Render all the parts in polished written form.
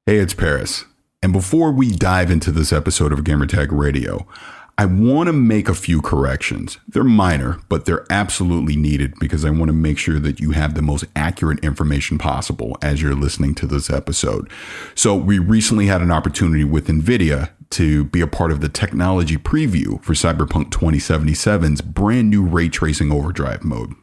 Hey, it's Paris. And before we dive into this episode of Gamertag Radio, I want to make a few corrections. They're minor, but they're absolutely needed because I want to make sure that you have the most accurate information possible as you're listening to this episode. So we recently had an opportunity with NVIDIA to be a part of the technology preview for Cyberpunk 2077's brand new ray tracing overdrive mode.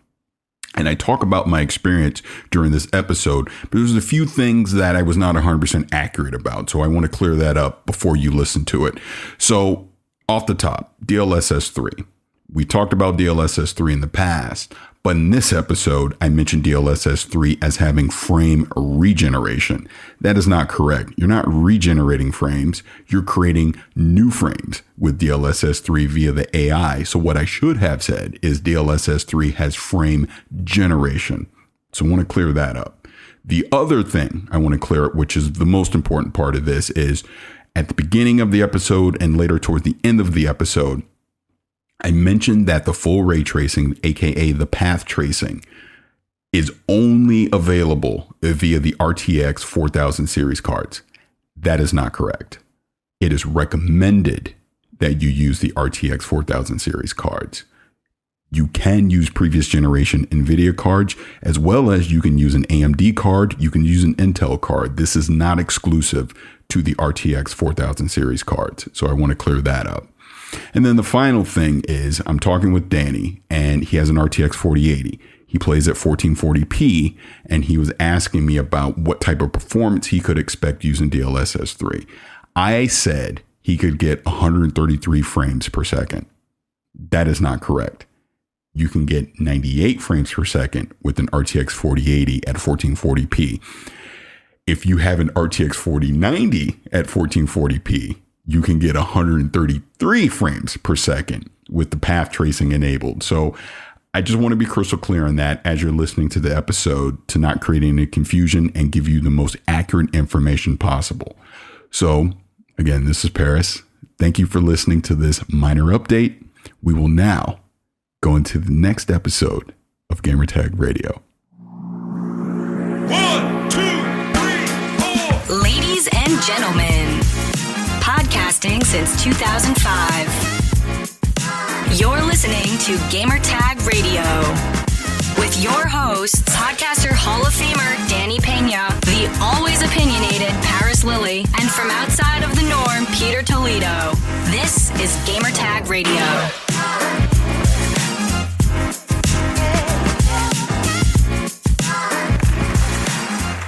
And I talk about my experience during this episode, but there's a few things that I was not 100% accurate about. So I want to clear that up before you listen to it. So off the top, DLSS 3. We talked about DLSS 3 in the past, but in this episode, I mentioned DLSS 3 as having frame regeneration. That is not correct. You're not regenerating frames. You're creating new frames with DLSS 3 via the AI. So what I should have said is DLSS 3 has frame generation. So I want to clear that up. The other thing I want to clear up, which is the most important part of this, is at the beginning of the episode and later towards the end of the episode, I mentioned that the full ray tracing, aka the path tracing, is only available via the RTX 4000 series cards. That is not correct. It is recommended that you use the RTX 4000 series cards. You can use previous generation NVIDIA cards, as well as you can use an AMD card. You can use an Intel card. This is not exclusive to the RTX 4000 series cards. So I want to clear that up. And then the final thing is I'm talking with Danny, and he has an RTX 4080. He plays at 1440p, and he was asking me about what type of performance he could expect using DLSS 3. I said he could get 133 frames per second. That is not correct. You can get 98 frames per second with an RTX 4080 at 1440p. If you have an RTX 4090 at 1440p, you can get 133 frames per second with the path tracing enabled. So I just want to be crystal clear on that as you're listening to the episode to not create any confusion and give you the most accurate information possible. So again, this is Paris. Thank you for listening to this minor update. We will now go into the next episode of Gamertag Radio. 1, 2, 3, 4. Ladies and gentlemen, podcasting since 2005. You're listening to Gamertag Radio with your hosts, podcaster Hall of Famer Danny Peña, the always opinionated Paris Lilly, and from outside of the norm, Peter Toledo. This is Gamertag Radio.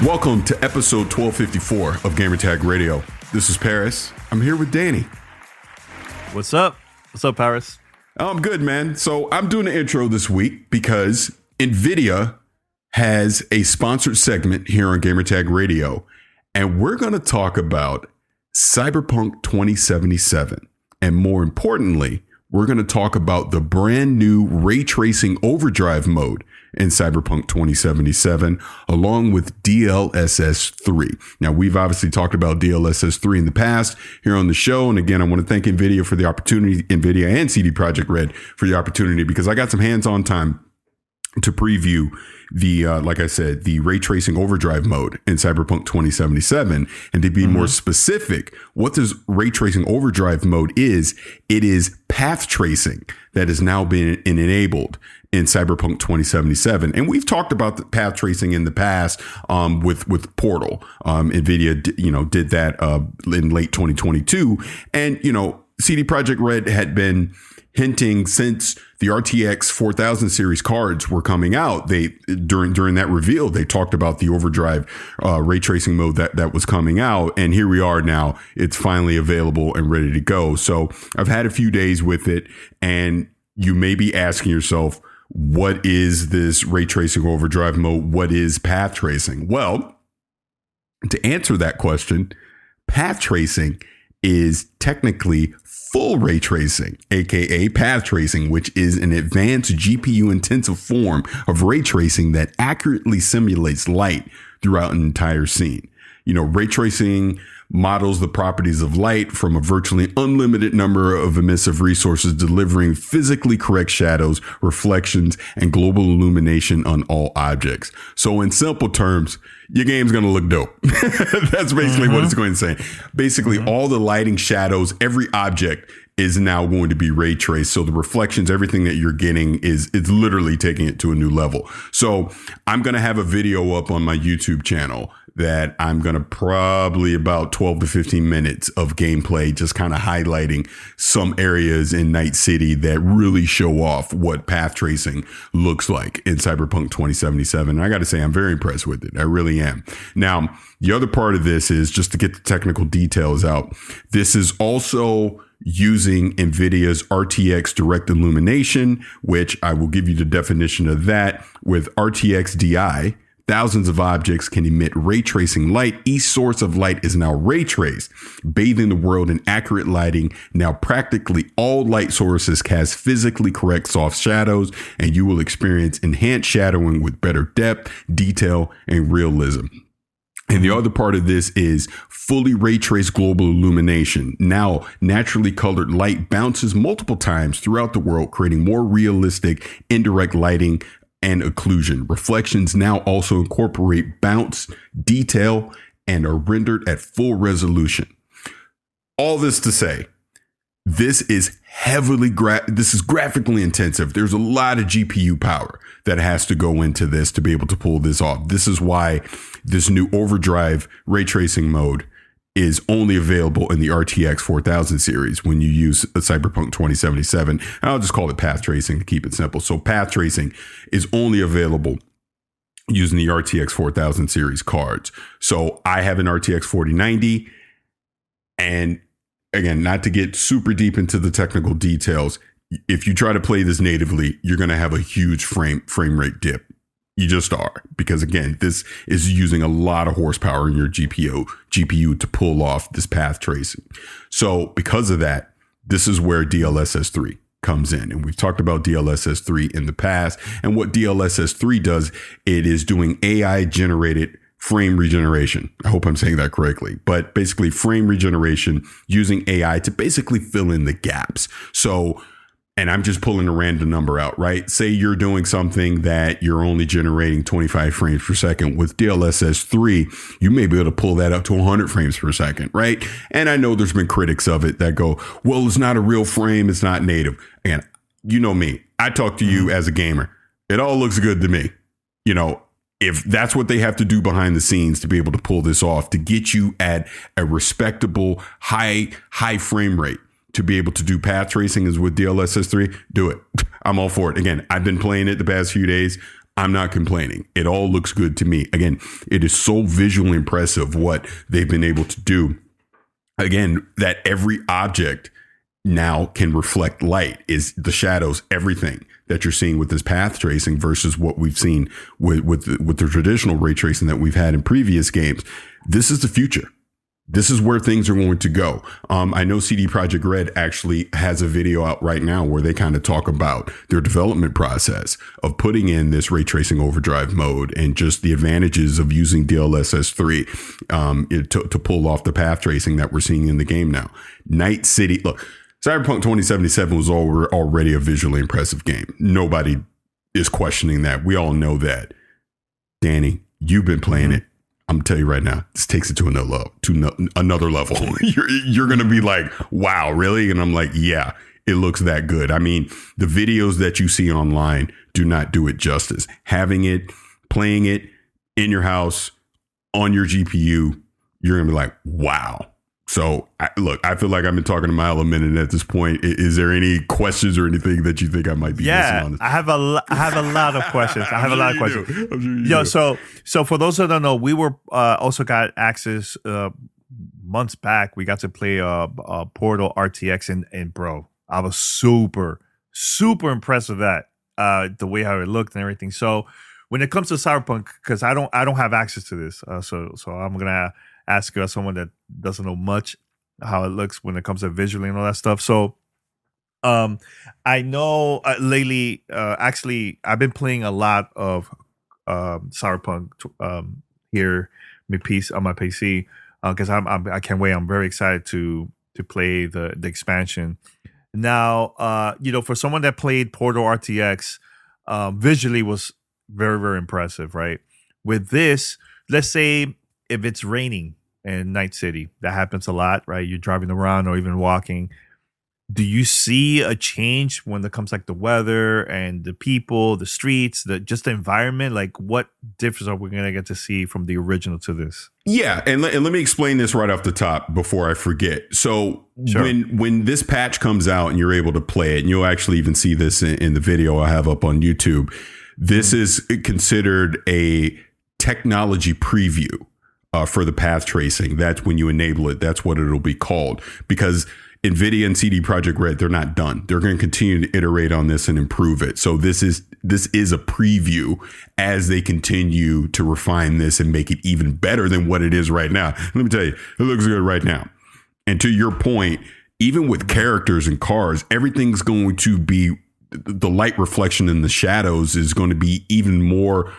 Welcome to episode 1254 of Gamertag Radio. This is Paris. I'm here with Danny. What's up? What's up, Paris? I'm good, man. So I'm doing an intro this week because NVIDIA has a sponsored segment here on Gamertag Radio, and we're going to talk about Cyberpunk 2077. And more importantly, we're going to talk about the brand new ray tracing overdrive mode in Cyberpunk 2077, along with DLSS 3. Now, we've obviously talked about DLSS 3 in the past here on the show. And again, I want to thank NVIDIA for the opportunity, NVIDIA and CD Projekt Red for the opportunity, because I got some hands-on time to preview the, like I said, the ray tracing overdrive mode in Cyberpunk 2077. And to be more specific, what this ray tracing overdrive mode is, it is path tracing that has now been enabled in Cyberpunk 2077. And we've talked about the path tracing in the past with Portal. NVIDIA, did that in late 2022. And, CD Projekt Red had been hinting since the RTX 4000 series cards were coming out. They during that reveal, they talked about the overdrive ray tracing mode that was coming out. And here we are now. It's finally available and ready to go. So I've had a few days with it, and you may be asking yourself, what is this ray tracing overdrive mode? What is path tracing? Well, to answer that question, path tracing is technically full ray tracing, aka path tracing, which is an advanced GPU intensive form of ray tracing that accurately simulates light throughout an entire scene. Ray tracing models the properties of light from a virtually unlimited number of emissive resources, delivering physically correct shadows, reflections, and global illumination on all objects. So in simple terms, your game's going to look dope. That's basically what it's going to say. Basically, all the lighting, shadows, every object is now going to be ray traced. So the reflections, everything that you're getting is literally taking it to a new level. So I'm going to have a video up on my YouTube channel that I'm going to probably about 12 to 15 minutes of gameplay, just kind of highlighting some areas in Night City that really show off what path tracing looks like in Cyberpunk 2077. And I got to say, I'm very impressed with it. I really am. Now, the other part of this is just to get the technical details out. This is also using NVIDIA's RTX direct illumination, which I will give you the definition of that. With RTX DI, thousands of objects can emit ray tracing light. Each source of light is now ray traced, bathing the world in accurate lighting. Now, practically all light sources cast physically correct soft shadows, and you will experience enhanced shadowing with better depth, detail, and realism. And the other part of this is fully ray traced global illumination. Now, naturally colored light bounces multiple times throughout the world, creating more realistic indirect lighting and occlusion. Reflections now also incorporate bounce, detail, and are rendered at full resolution. All this to say, this is this is graphically intensive. There's a lot of GPU power that has to go into this to be able to pull this off. This is why this new Overdrive ray tracing mode is only available in the RTX 4000 series when you use a Cyberpunk 2077. And I'll just call it path tracing to keep it simple. So path tracing is only available using the RTX 4000 series cards. So I have an RTX 4090, and again, not to get super deep into the technical details, if you try to play this natively, you're going to have a huge frame rate dip. You just are, because again, this is using a lot of horsepower in your GPU to pull off this path tracing. So because of that, this is where DLSS 3 comes in. And we've talked about DLSS 3 in the past. And what DLSS 3 does, it is doing AI generated frame regeneration. I hope I'm saying that correctly, but basically frame regeneration using AI to basically fill in the gaps. So, and I'm just pulling a random number out, right? Say you're doing something that you're only generating 25 frames per second. With DLSS 3, you may be able to pull that up to 100 frames per second, right? And I know there's been critics of it that go, well, it's not a real frame. It's not native. And you know me, I talk to you as a gamer. It all looks good to me. You know, if that's what they have to do behind the scenes to be able to pull this off, to get you at a respectable high frame rate, to be able to do path tracing is with DLSS 3, do it. I'm all for it. Again, I've been playing it the past few days. I'm not complaining. It all looks good to me. Again, it is so visually impressive what they've been able to do. Again, that every object now can reflect light, is the shadows, everything that you're seeing with this path tracing versus what we've seen with the traditional ray tracing that we've had in previous games. This is the future. This is where things are going to go. I know CD Projekt Red actually has a video out right now where they kind of talk about their development process of putting in this ray tracing overdrive mode and just the advantages of using DLSS 3 to pull off the path tracing that we're seeing in the game now. Night City, look, Cyberpunk 2077 was already a visually impressive game. Nobody is questioning that. We all know that. Danny, you've been playing it. I'm gonna tell you right now, this takes it to another level. You're gonna be like, wow, really? And I'm like, yeah, it looks that good. I mean, the videos that you see online do not do it justice. Having it, playing it in your house on your GPU, you're gonna be like, wow. So look, I feel like I've been talking a mile a minute at this point. Is there any questions or anything that you think I might be missing on this? I have a lot of questions. So for those that don't know, we were also got access months back. We got to play Portal RTX and bro, I was super impressed with that. The way how it looked and everything. So when it comes to Cyberpunk, because I don't have access to this, so I'm gonna ask someone that doesn't know much how it looks when it comes to visually and all that stuff. So I know lately, actually, I've been playing a lot of Cyberpunk here on my PC. because I can't wait. I'm very excited to play the expansion. Now, for someone that played Portal RTX, visually was very, very impressive, right? With this, let's say if it's raining in Night City, that happens a lot, right? You're driving around or even walking. Do you see a change when it comes like the weather and the people, the streets, just the environment? Like, what difference are we going to get to see from the original to this? Yeah, and let me explain this right off the top before I forget. So Sure. when this patch comes out and you're able to play it, and you'll actually even see this in the video I have up on YouTube, this is considered a technology preview for the path tracing. That's when you enable it. That's what it'll be called, because NVIDIA and CD Projekt Red, they're not done. They're going to continue to iterate on this and improve it. So this is a preview as they continue to refine this and make it even better than what it is right now. Let me tell you, it looks good right now. And to your point, even with characters and cars, everything's going to be, the light reflection in the shadows is going to be even more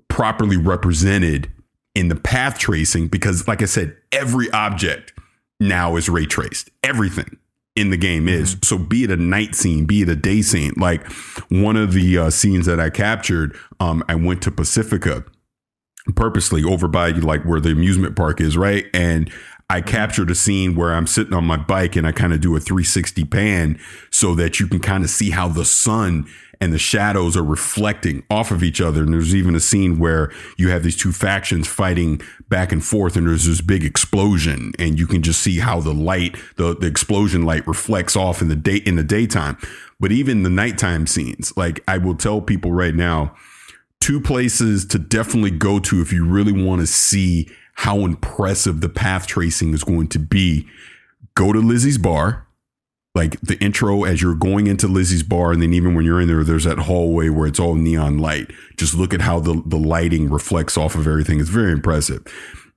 properly represented in the path tracing, because like I said, every object now is ray traced. Everything in the game is. So be it a night scene, be it a day scene. Like one of the scenes that I captured, I went to Pacifica purposely over by like where the amusement park is, right? And I captured a scene where I'm sitting on my bike and I kind of do a 360 pan so that you can kind of see how the sun and the shadows are reflecting off of each other. And there's even a scene where you have these two factions fighting back and forth, and there's this big explosion, and you can just see how the light, the explosion light reflects off in the daytime. But even the nighttime scenes, like I will tell people right now, 2 places to definitely go to if you really want to see how impressive the path tracing is going to be. Go to Lizzie's Bar. Like the intro as you're going into Lizzie's Bar, and then even when you're in there, there's that hallway where it's all neon light. Just look at how the lighting reflects off of everything. It's very impressive.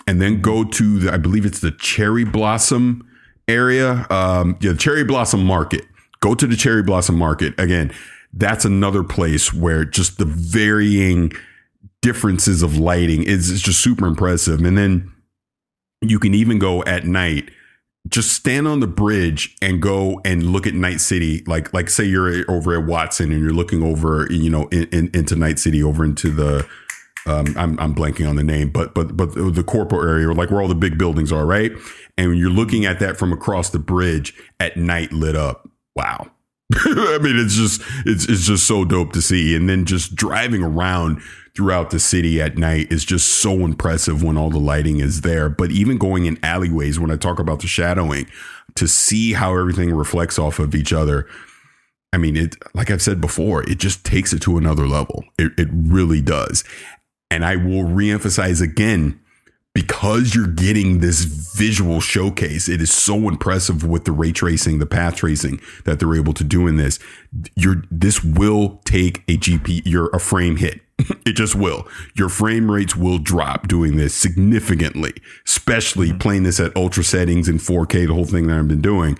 And then go to I believe it's the Cherry Blossom area. Cherry Blossom Market. Go to the Cherry Blossom Market. Again, that's another place where just the varying differences of lighting is just super impressive. And then you can even go at night. Just stand on the bridge and go and look at Night City. Like say you're over at Watson and you're looking over, into Night City, over into the, I'm blanking on the name, but the corporate area, like where all the big buildings are, right? And when you're looking at that from across the bridge at night lit up, wow. I mean, it's just so dope to see. And then just driving around throughout the city at night is just so impressive when all the lighting is there. But even going in alleyways, when I talk about the shadowing, to see how everything reflects off of each other, I mean, it, like I've said before, it just takes it to another level. It really does. And I will reemphasize again, because you're getting this visual showcase, it is so impressive with the ray tracing, the path tracing that they're able to do in this. This will take a frame hit. It just will. Your frame rates will drop doing this significantly, especially playing this at ultra settings in 4K, the whole thing that I've been doing.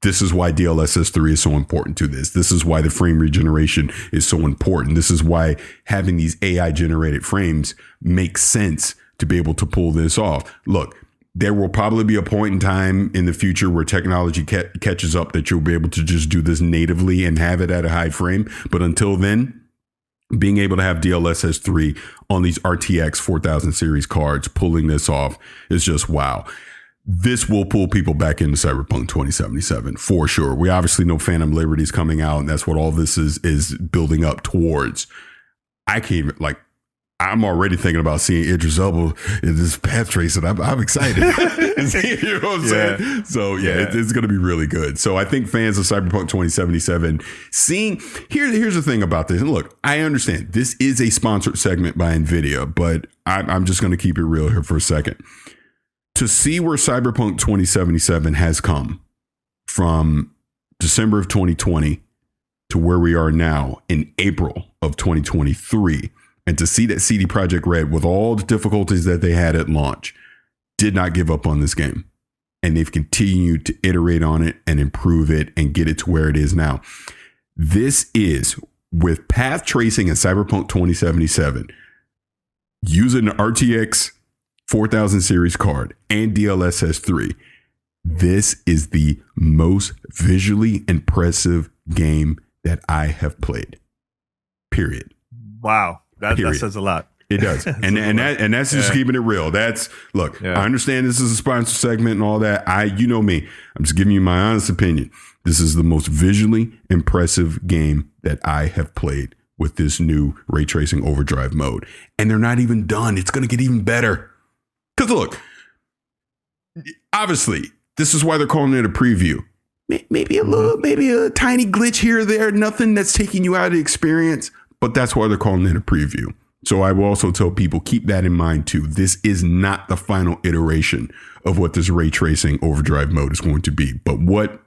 This is why DLSS 3 is so important to this. This is why the frame regeneration is so important. This is why having these AI generated frames makes sense to be able to pull this off. Look, there will probably be a point in time in the future where technology catches up that you'll be able to just do this natively and have it at a high frame. But until then, being able to have DLSS 3 on these RTX 4000 series cards, pulling this off is just wow. This will pull people back into Cyberpunk 2077 for sure. We obviously know Phantom Liberty is coming out, and that's what all this is building up towards. I'm already thinking about seeing Idris Elba in this path tracing. I'm excited. You know what I'm saying? So it's going to be really good. So I think fans of Cyberpunk 2077 here's the thing about this. And look, I understand this is a sponsored segment by NVIDIA, but I'm just going to keep it real here for a second. To see where Cyberpunk 2077 has come from December of 2020 to where we are now in April of 2023, and to see that CD Projekt Red, with all the difficulties that they had at launch, did not give up on this game. And they've continued to iterate on it and improve it and get it to where it is now. This is, with path tracing in Cyberpunk 2077, using the RTX 4000 series card, and DLSS 3, this is the most visually impressive game that I have played. Period. Wow. That says a lot. It does. and that's just keeping it real. I understand this is a sponsored segment and all that. You know me. I'm just giving you my honest opinion. This is the most visually impressive game that I have played with this new ray tracing overdrive mode. And they're not even done. It's going to get even better. Because look, obviously, this is why they're calling it a preview. Maybe a tiny glitch here or there, nothing that's taking you out of the experience, but that's why they're calling it a preview. So I will also tell people, keep that in mind too. This is not the final iteration of what this ray tracing overdrive mode is going to be. But what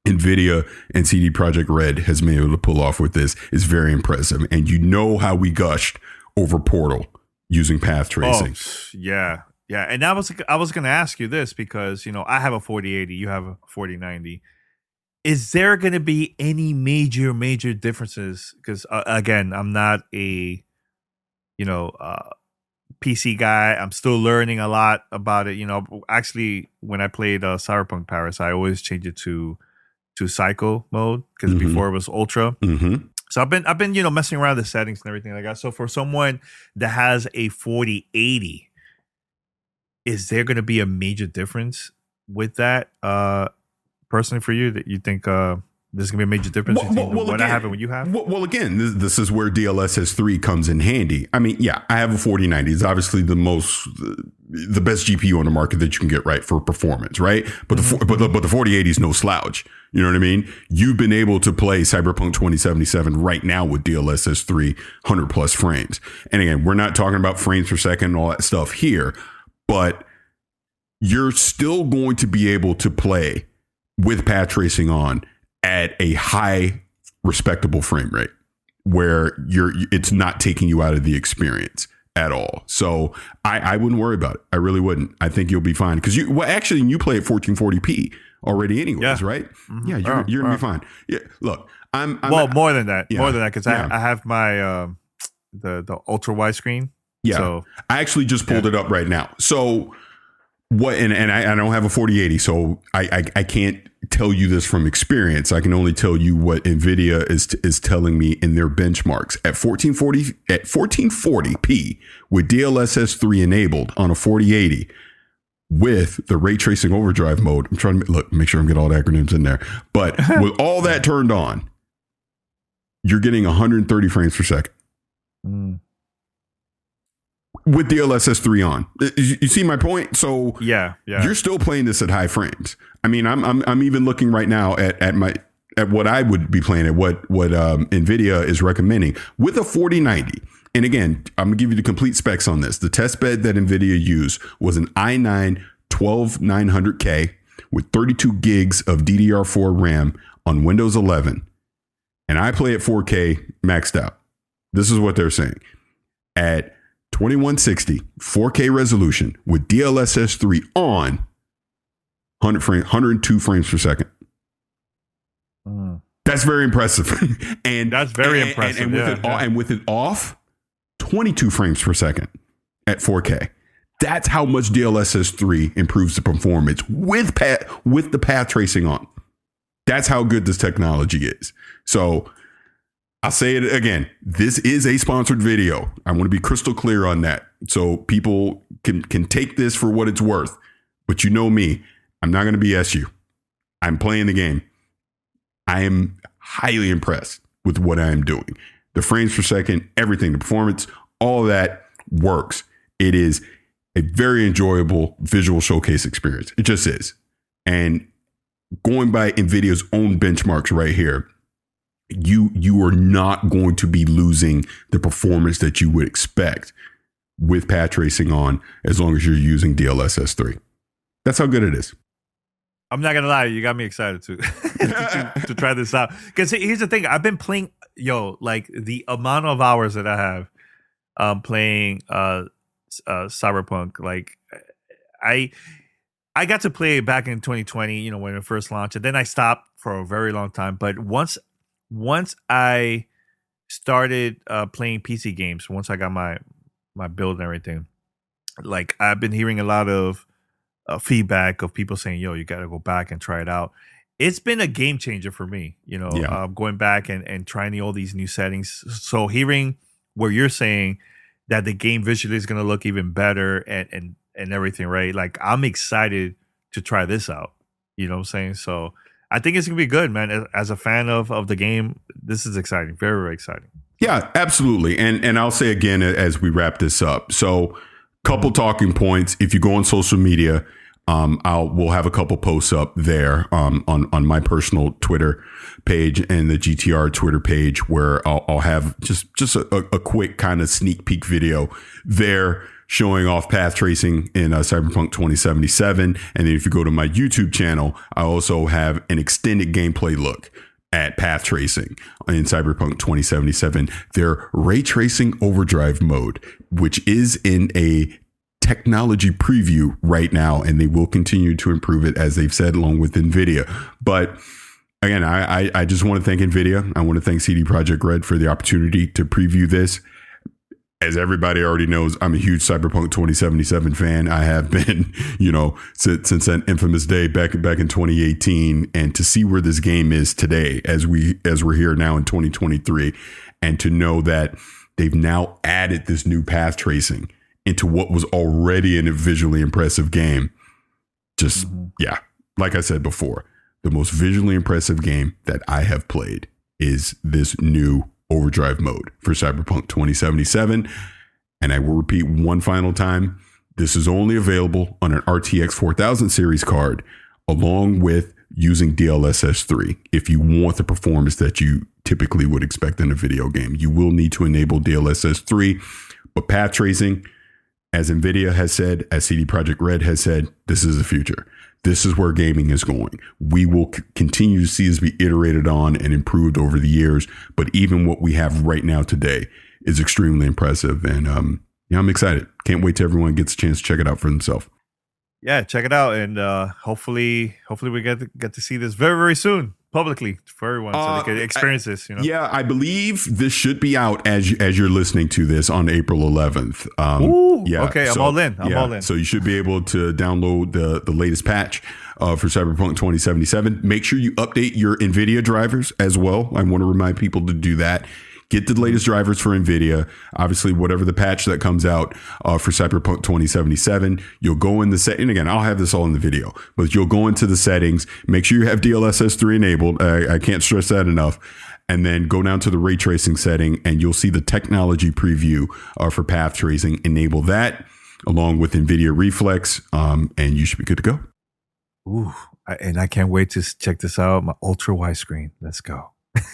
NVIDIA and CD Projekt Red has been able to pull off with this is very impressive. And you know how we gushed over Portal using path tracing. Oh, yeah. Yeah. And I was going to ask you this because, I have a 4080, you have a 4090. Is there going to be any major differences? Because again, I'm not a PC guy. I'm still learning a lot about it. Actually, when I played Cyberpunk Paris, I always change it to cycle mode because before it was ultra. Mm-hmm. So I've been messing around with the settings and everything like that. So for someone that has a 4080, is there going to be a major difference with that? Personally, for you, that you think there's going to be a major difference between what I have and what you have? Well, again, this is where DLSS 3 comes in handy. I mean, yeah, I have a 4090. It's obviously the best GPU on the market that you can get right for performance, right? But the 4080 is no slouch. You know what I mean? You've been able to play Cyberpunk 2077 right now with DLSS 3, 100 plus frames. And again, we're not talking about frames per second and all that stuff here, but you're still going to be able to play with path tracing on at a high respectable frame rate where it's not taking you out of the experience at all. So I wouldn't worry about it. I really wouldn't. I think you'll be fine because you play at 1440p already anyways, right? Mm-hmm. Yeah, you're gonna be fine. Yeah, look, I'm more than that because I have my the ultra wide screen. Yeah, so I actually just pulled it up right now. So what? And I don't have a 4080, so I can't tell you this from experience. I can only tell you what NVIDIA is telling me in their benchmarks at 1440p with DLSS 3 enabled on a 4080 with the ray tracing overdrive mode. I'm trying to make sure I'm getting all the acronyms in there. But with all that turned on, you're getting 130 frames per second. With DLSS 3 on. You see my point? So yeah, you're still playing this at high frames. I mean, I'm even looking right now at what I would be playing at what NVIDIA is recommending with a 4090. And again, I'm gonna give you the complete specs on this. The test bed that NVIDIA used was an i9 12900K with 32 gigs of DDR4 RAM on Windows 11. And I play at 4K maxed out. This is what they're saying. At 2160 4K resolution with DLSS 3 on 102 frames per second. That's very impressive. And that's very impressive. And with it off, 22 frames per second at 4K. That's how much DLSS 3 improves the performance with the path tracing on. That's how good this technology is. So I'll say it again. This is a sponsored video. I want to be crystal clear on that. So people can take this for what it's worth. But you know me, I'm not going to BS you. I'm playing the game. I am highly impressed with what I am doing. The frames per second, everything, the performance, all of that works. It is a very enjoyable visual showcase experience. It just is. And going by NVIDIA's own benchmarks right here, you are not going to be losing the performance that you would expect with path tracing on as long as you're using DLSS 3. That's how good it is. I'm not gonna lie, you got me excited to try this out. Because here's the thing, I've been playing, like the amount of hours that I have playing Cyberpunk. Like I got to play it back in 2020, when it first launched, and then I stopped for a very long time. But once I started playing PC games, once I got my build and everything, like I've been hearing a lot of feedback of people saying, yo, you got to go back and try it out. It's been a game changer for me, going back and trying all these new settings. So hearing where you're saying that the game visually is going to look even better and everything, right? Like I'm excited to try this out. You know what I'm saying? So I think it's going to be good, man. As a fan of the game, this is exciting. Very, very exciting. Yeah, absolutely. And I'll say again as we wrap this up. So couple talking points. If you go on social media, we'll have a couple posts up there on my personal Twitter page and the GTR Twitter page where I'll have just a quick kind of sneak peek video there showing off path tracing in Cyberpunk 2077. And then if you go to my YouTube channel, I also have an extended gameplay look at path tracing in Cyberpunk 2077. Their ray tracing overdrive mode, which is in a technology preview right now, and they will continue to improve it, as they've said, along with NVIDIA. But again, I just want to thank NVIDIA. I want to thank CD Projekt Red for the opportunity to preview this. As everybody already knows, I'm a huge Cyberpunk 2077 fan. I have been, since that infamous day back in 2018. And to see where this game is today, as we're here now in 2023, and to know that they've now added this new path tracing into what was already a visually impressive game. Just, yeah, like I said before, the most visually impressive game that I have played is this new overdrive mode for Cyberpunk 2077. And I will repeat one final time, this is only available on an RTX 4000 series card, along with using DLSS 3. If you want the performance that you typically would expect in a video game, you will need to enable DLSS 3. But path tracing, as NVIDIA has said, as CD Projekt Red has said, this is the future. This is where gaming is going. We will continue to see this be iterated on and improved over the years. But even what we have right now today is extremely impressive. And I'm excited. Can't wait till everyone gets a chance to check it out for themselves. Yeah, check it out. And hopefully we get to see this very, very soon publicly for everyone so they can experience this. Yeah, I believe this should be out as you're listening to this on April 11th. Okay, I'm all in. I'm all in. So you should be able to download the latest patch for Cyberpunk 2077. Make sure you update your NVIDIA drivers as well. I want to remind people to do that. Get the latest drivers for NVIDIA. Obviously, whatever the patch that comes out for Cyberpunk 2077, you'll go in the setting. Again, I'll have this all in the video, but you'll go into the settings. Make sure you have DLSS 3 enabled. I can't stress that enough. And then go down to the ray tracing setting, and you'll see the technology preview for path tracing. Enable that along with NVIDIA Reflex, and you should be good to go. Ooh, and I can't wait to check this out. My ultra wide screen. Let's go.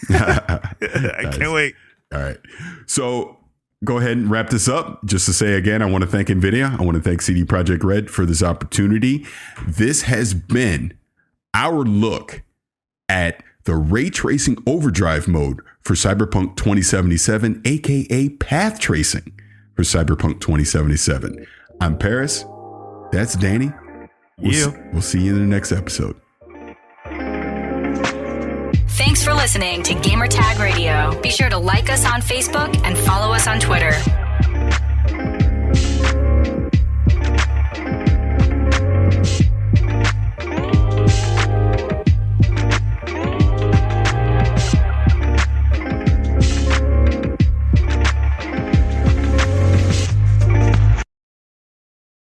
I can't wait. All right. So go ahead and wrap this up. Just to say again, I want to thank NVIDIA. I want to thank CD Projekt Red for this opportunity. This has been our look at the ray tracing overdrive mode for Cyberpunk 2077, aka path tracing for Cyberpunk 2077. I'm Paris. That's Danny. We'll see you in the next episode. Thanks for listening to Gamertag Radio. Be sure to like us on Facebook and follow us on Twitter.